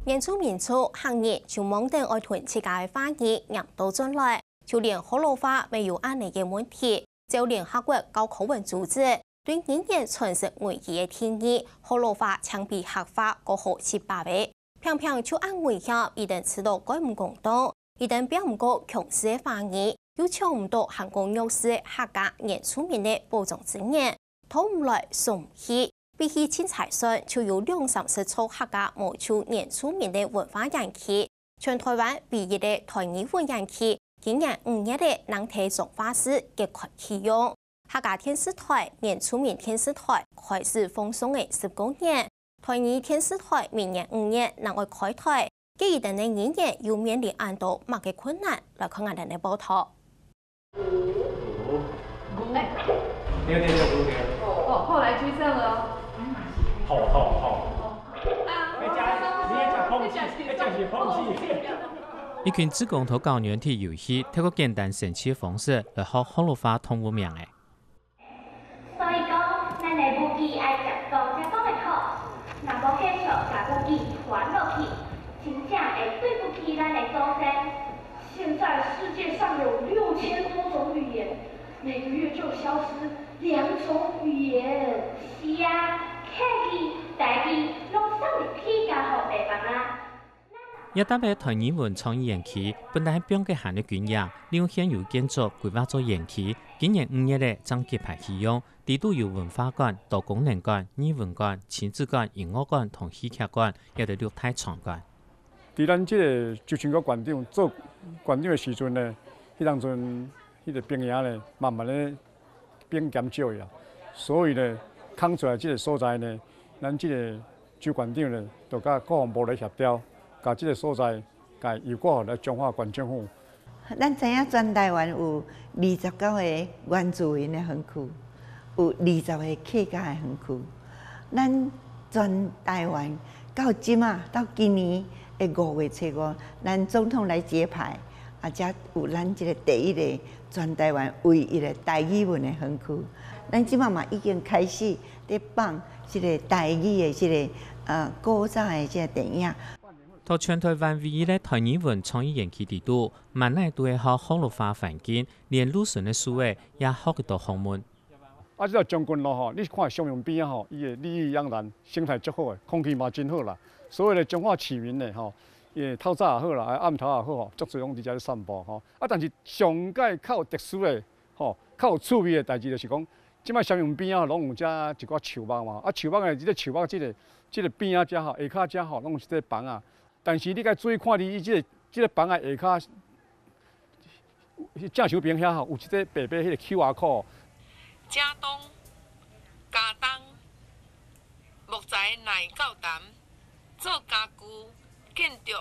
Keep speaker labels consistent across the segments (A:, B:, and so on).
A: 原住民族行业就忙等爱囤自家嘅花艺入到进来，就连好老花没有安尼嘅问题，就连各国高考文组织对语言传承危机嘅定义，好老花枪毙合法过好7-8倍，偏偏就按威胁，一旦知道改唔公道，一旦表唔过强势嘅花艺，又抢唔到韩国弱势客家原住民嘅保障资源，讨唔来送去。比起青菜上，就有230处客家无处原住民的文化人气，全台湾唯一的台语文人气，今年5月的能体种花师结群启用。客家电视台、原住民电视台开始放送的19年，台语电视台明年5月能够开台，既然的语言又面临很多乜嘅困难，来看我哋嘅报道。
B: 哦，后来居上了哦。
C: 一群志工投教软体游戏，透过简单神奇嘅方式来学好老花通有名嘅。
D: 所以讲，咱的武器爱食到才讲会好，若无继续把武器传落去，真正会对不起咱的祖先。
E: 现在世界上有6000多种语言，每个月就消失2种语言。
D: 是啊，客语、台语拢送入去家互地方啊。
C: 一搭嘅台语文创意园区，本来标嘅行嘅卷样，利用现有建筑规划做园区。今年5月咧，将揭牌启用，地都有文化馆、多功能馆、语文馆、亲子馆、音乐馆同戏剧馆，也得绿态场馆。
F: 伫咱即个周清国馆长做馆长的时阵呢，迄当阵迄个兵营呢，慢慢咧变减少呀，所以呢，空出来即个所在呢，咱即个周馆长呢，就甲国防部来协调，甲即个所在，甲由国来中华县政府。
G: 咱知影全台湾有29个原住民的园区，有20个客家的园区。咱全台湾到即啊，到今年的5月初5，咱总统来揭牌，才有咱即个第一个全台湾唯一的台语文的园区。咱即嘛已经开始在放即个台语的即个古早的即个电影。
C: 到全台湾唯一嘅台语文创意园区地度，万乃都会学好老花环境，连鲁迅嘅书诶也学得到学问。
F: 即个将军路吼，你看襄阳边啊吼，伊嘅绿意盎然，生态足好诶，空气嘛真好啦。所有的中华市民呢吼，透早也好啦，暗头也好吼，足侪拢伫遮咧散步吼。但是上届较有特殊诶吼，较有趣味诶代志就是讲，即摆襄阳边啊拢有遮一寡树木嘛，树木诶，即个树木即个边啊遮吼，下骹遮吼拢有一个房啊。但是你该注意看你即个房的下骹，正手边遐吼有一个白白迄个 QR code。
H: 正东、加东、木材耐较淡，做家具、建筑。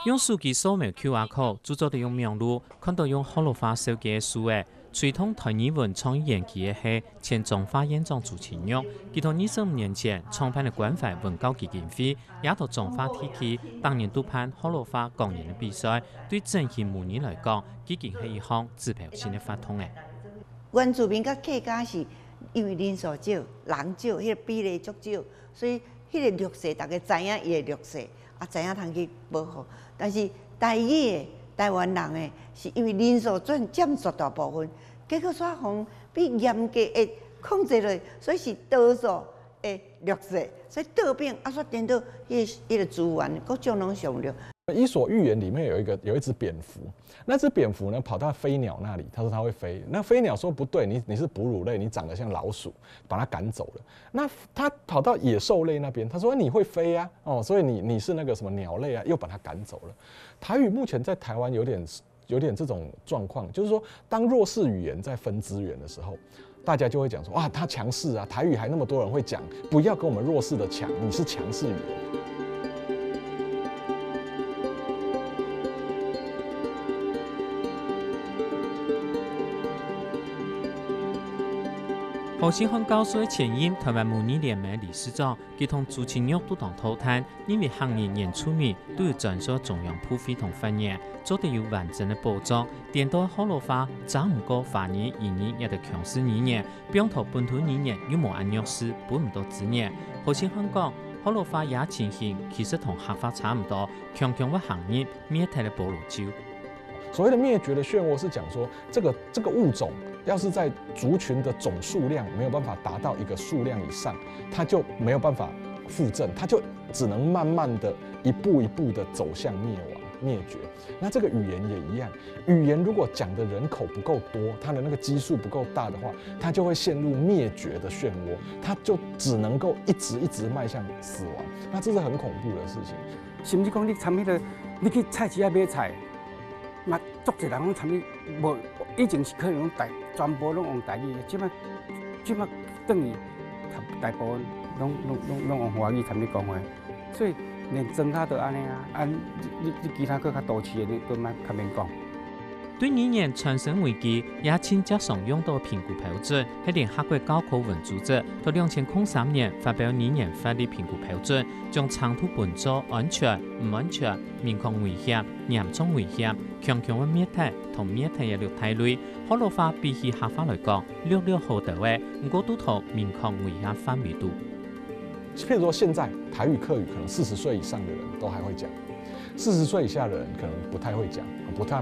C: 用手机扫描 QR code， 制作的用名录，看到用好老花手机的书诶。传统台语文创意园区的是前中华院长朱清玉，佢同25年前创办的关怀文教基金会，也到中华地区当年督办好老花讲演的比赛，对整体母女来讲，基金是一项指标性的发通的。
G: 原住民甲客家是因为人数少、人少，迄个比例足少，所以迄个弱势，大家知影伊的弱势，知影通去保护。但是台语的台湾人的，是因为人数占绝大部分，结果煞互比严格的控制落，所以是多数的弱势，所以倒变煞颠倒迄个资源各种拢上弱。
I: 伊索寓言里面有一只蝙蝠，那只蝙蝠呢跑到飞鸟那里，他说它会飞。那飞鸟说不对，你是哺乳类，你长得像老鼠，把它赶走了。那它跑到野兽类那边，他说你会飞啊，所以你是那个什么鸟类啊，又把它赶走了。台语目前在台湾有点这种状况，就是说当弱势语言在分资源的时候，大家就会讲说哇，它强势啊，台语还那么多人会讲，不要跟我们弱势的抢，你是强势语言。何新汉教授前任台湾母女联盟理事长，佢同朱清玉都同讨谈，因为行业原住民都有专属中央普费同分业，做得有完整的保障。颠倒好老花，找唔过华语、英语也得强势语言，比方头本土语言又冇按弱势，本唔到资源。何新汉讲，
C: 好老花也情形其实同合法差唔多，强强嘅行业灭脱了婆罗洲。
I: 所谓的灭绝的漩涡是讲说，这个物种要是在族群的总数量没有办法达到一个数量以上，它就没有办法复振，它就只能慢慢的一步一步的走向灭亡、灭绝。那这个语言也一样，语言如果讲的人口不够多，它的那个基数不够大的话，它就会陷入灭绝的漩涡，它就只能够一直迈向死亡。那这是很恐怖的事情。
J: 甚至讲你参迄个，你去菜市仔买菜。嘛，足侪人讲参与无，以前是可能用全部拢用台语，即摆等于大部分拢用华语参与讲话，所以连庄脚都安尼啊，你其他搁较都市的，你搁较免讲。
C: 对语言产生危机，也请加上用到评估标准，系联合国高考文组织到2003年发表语言法律评估标准，将长途分作安全、唔安全、面临危险、严重危险、强强嘅灭脱同灭脱嘅六大类。好老花比起合法来讲，略好得嘅，唔过都同面临危险范围度。
I: 譬如说，现在台语、客语可能40岁以上的人都还会讲，40岁以下的人可能不太会讲，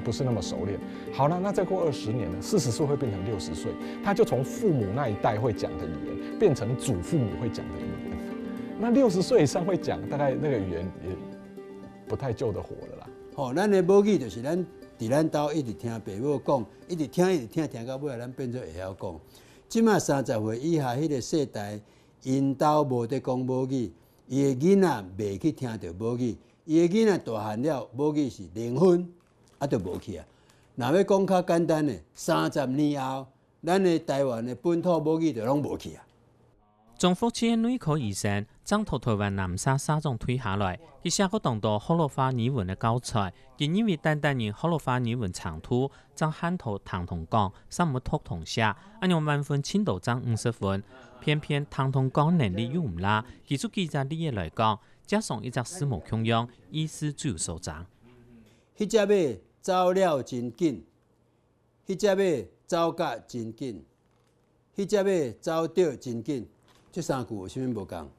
I: 不是那么熟练。好了，那再过20年呢？40岁会变成60岁，他就从父母那一代会讲的语言，变成祖父母会讲的语言。那60岁以上会讲，大概那个语言也不太救得活了啦。
K: 吼，咱的母语就是咱伫咱兜一直听爸母讲，一直听，听到尾咱变做会晓讲。即马30岁以下迄个世代，因兜无得讲母语，伊的囡仔袂去听到母语。伊个囡仔大汉了，母语是0分，就无去啊。若要讲较简单的，30年后，咱的台湾的本土母语就拢无去啊。
C: 中福区女科医生将头台湾南沙沙种推下来，佢下个动到好老花语文的教材，亦因为单用好老花语文长途，将汉头唐同讲，三木读同写，按用满分青豆涨50分，偏偏唐同讲能力又唔拉，技术记者理业来讲。加上一只私募强样，意思最有所长。
K: 迄只马走了真紧，迄只马走甲真紧，迄只马走着真紧。这3句有啥物无共？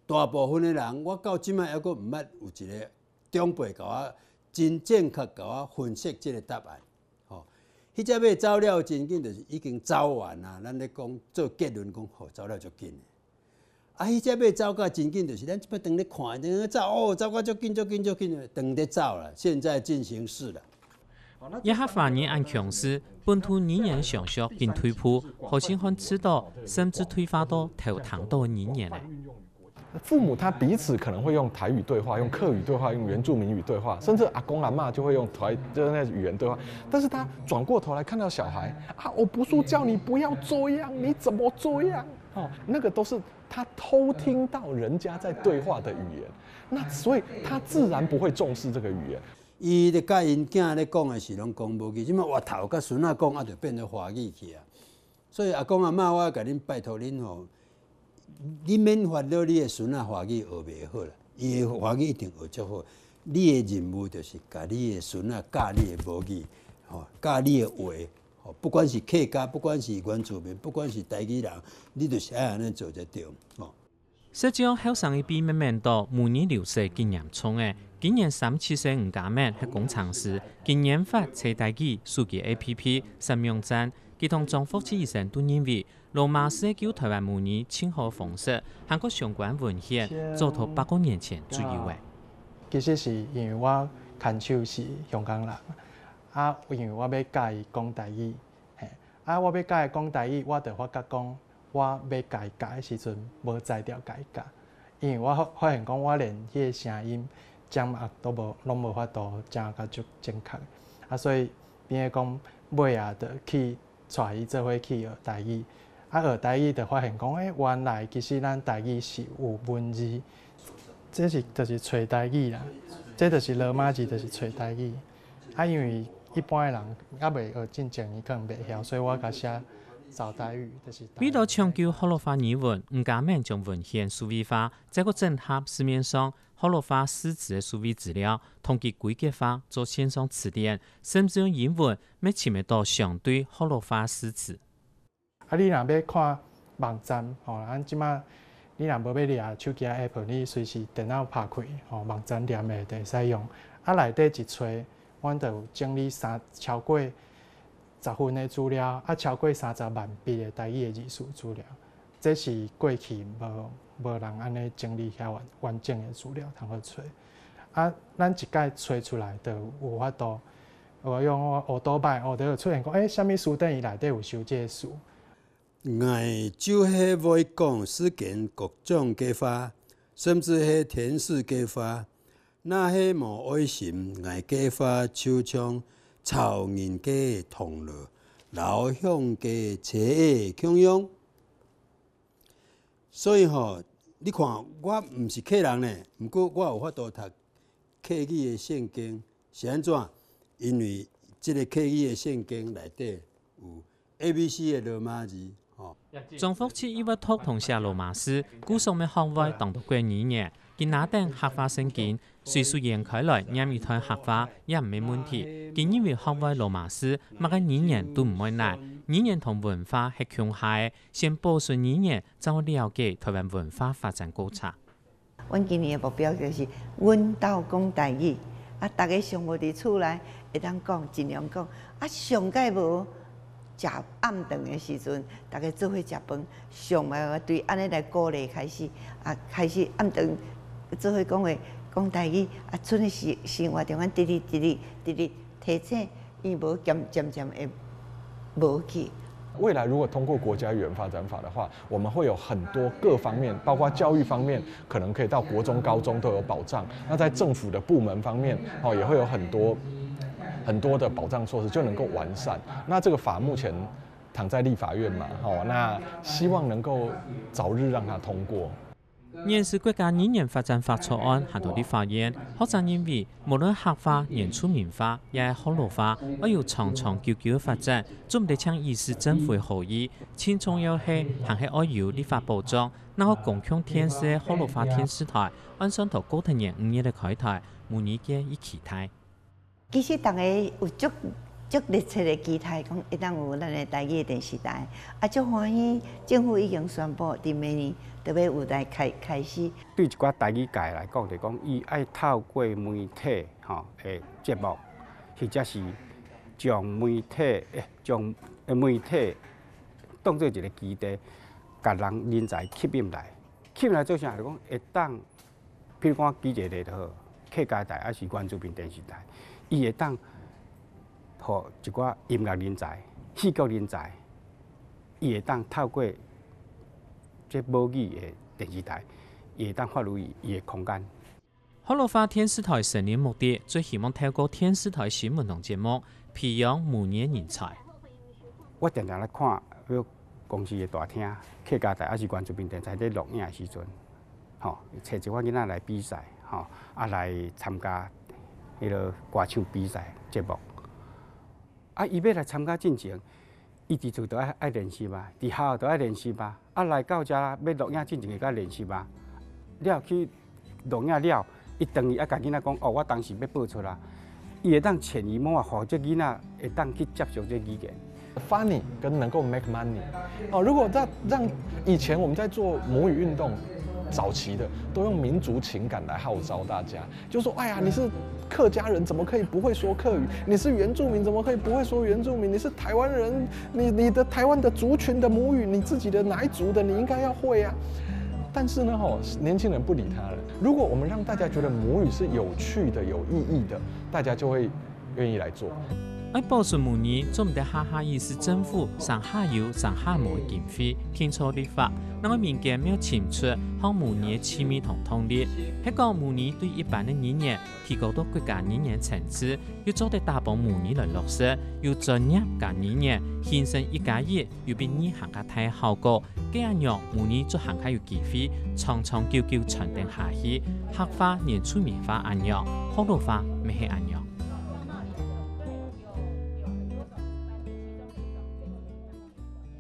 K: 大部分的人，我到即摆还阁毋捌有一个长辈甲我真正确甲我分析这个答案。吼，迄只马走了真紧，就是已经走完啦。咱咧讲做结论讲，吼，走了足紧。啊！迄只马走甲真紧，就是咱即摆当咧看，当走哦，走甲足紧，当咧走啦。现在进行式了。
C: 一合法语按强势，本土语言上学并退步，好像很知道，甚至退化到头堂到语言咧。
I: 父母他彼此可能会用台语对话，用客语对话，用原住民语对话，甚至阿公阿嬷就会用就是那语言对话。但是他转过头来看到小孩啊，我不是叫你不要这样，你怎么这样？哦，那个都是他偷听到人家在对话的语言，那所以他自然不会重视这个语言。
K: 伊咧甲因囝咧讲的是拢讲母语，即马活头甲孙仔讲就变做华语去啊。所以阿公阿嬷，我甲恁拜托恁吼。你免烦恼，你的孙仔华语学袂好啦，伊的华语一定学足好。你的任务就是甲你的孙仔教你的母语，吼，教你的话，吼，不管是客家，不管是原住民，不管是台语人，你就是爱安尼做才对，吼。
C: 实际上，后生一辈慢慢到母语流失经严重诶。今年37岁吴家妹喺工厂时，经研发车台机数据 APP 实名站，佢同中福区医生都认为。罗马是教台湾母语亲和方式，韩国相关文献早到8个年前就有诶。
L: 其实是因为我牵手是香港人，啊，因为我要教伊讲台语，啊，我要教伊讲台语，我就发觉讲，我要教伊教的时阵无才调教伊教，因为我发现讲，我连迄个声音掌握都无，拢无法度掌握足正确，啊，所以变个讲尾啊，就去带伊做伙去学台语。啊，学台语就发现讲，原来其实咱台语是有文字，这就是找台语啦，这就是罗马字，就是找台语。啊，因为一般的人还袂学真正，伊可能袂晓，所以我甲写找台语，就是。
C: 为了抢救好老花语文，吴家妹将文献数位化，再个整合市面上好老花诗词的数位资料，统计规格化做线上词典，甚至用英文要前面到相对好老花诗词。
L: 啊，你若要看网站，吼，咱即马你若无要掠手机 app， 你随时电脑拍开，网站念的就会使用。啊，内底一揣，阮就有整理超过10份的资料，啊，超过30万笔的台语的字数资料。这是过去无人安尼整理遐完整的资料，通好找。啊，咱一届找出来，就有法度。我用学倒摆，就会出现讲，啥物书店伊内底有收这书。
K: 爱就系会讲实践各种计划，甚至系天使计划，那系无爱心爱计划，就像草人家同乐，老乡家车的供养。所以你看我毋是客人呢，毋过我有法度读客语的圣经，是安怎？因为即个客语的圣经内底有 ABC 的罗马字。
C: 中福市伊要托同写罗马斯，古上的学位当到过2年，今拿定客家圣经，随时延开来念一台客家也唔冇问题。今因为学位罗马斯，乜个2年都唔会难。2年同文化系强下，先保存2年，才会了解台湾文化发展过程。
G: 阮今年的目标就是，阮斗讲台语，大家上无伫厝内会当讲，尽量讲。上届无。食暗顿的时阵，大家做伙食饭，上嘛对安尼来鼓励开始，开始暗顿做伙讲话，讲台语，剩的生活中，阮直提醒，伊无渐渐会无去。
I: 未来如果通过国家语言发展法的话，我们会有很多各方面，包括教育方面，可能可以到国中、高中都有保障。那在政府的部门方面，也会有很多的保障措施就能够完善。那这个法目前躺在立法院嘛，那希望能够早日让它通过。
C: 现时国家2年发展法草案下到立法院，学者认为无论客家、原住民化，也系河洛话，要有长长久久的发展，总唔得抢意思政府的合意。轻重要系还系要有立法保障，然后共享天使的河洛话电视台，按上头高藤年5月的开台，模拟嘅一期待。
G: 其实大家有足热切的期待，讲会当有咱的台语的电视台，足欢喜。政府已经宣布，伫明年就要有台开始。
J: 对一寡台语界来讲，就讲伊爱透过媒体的节目，或者是将媒体当做一个基地，甲人才吸引来。吸引来做啥？就讲会当，譬如讲举一个例就好，客家台还是原住民电视台。伊会当，互一寡音乐人才、戏剧人才，伊会当透过这母语的电视台，伊会当发挥伊的空间。
C: 河洛话电视台成立目的，最希望透过电视台新闻同节目，培养母语人才。
J: 我常常来看，比如公司的大厅、客家台还是原住民电视台在录影的时阵，找一寡囡仔来比赛，来参加。迄个歌唱比赛节目，伊要来参加进前，伊伫厝都爱练习嘛，伫学校都爱练习嘛，来到遮要录影进前会甲练习嘛。了去录影了，伊等于甲囡仔讲，我当时要报出啦，伊会当潜移默化，这囡仔会当去接受这语言。
I: Funny 跟能够 make money，如果让以前我们在做母语运动。早期的都用民族情感来号召大家，就说：哎呀，你是客家人，怎么可以不会说客语？你是原住民，怎么可以不会说原住民？你是台湾人，你的台湾的族群的母语，你自己的哪一族的，你应该要会啊。但是呢，年轻人不理他了。如果我们让大家觉得母语是有趣的、有意义的，大家就会愿意来做。
C: 要保存母语，总唔得下下意思政府上下游、上下无嘅经费，天错立法，那个民间没有清楚向母语嘅亲密同统一。喺讲母语对一般嘅语言提高到国家语言层次，要做得大帮母语来落实，要专业教语言，形成1+1又比2行嘅睇效果。咁样让母语做行下有机会，长长久久传承下去。客话、原住民话一样，河洛话咪系一样。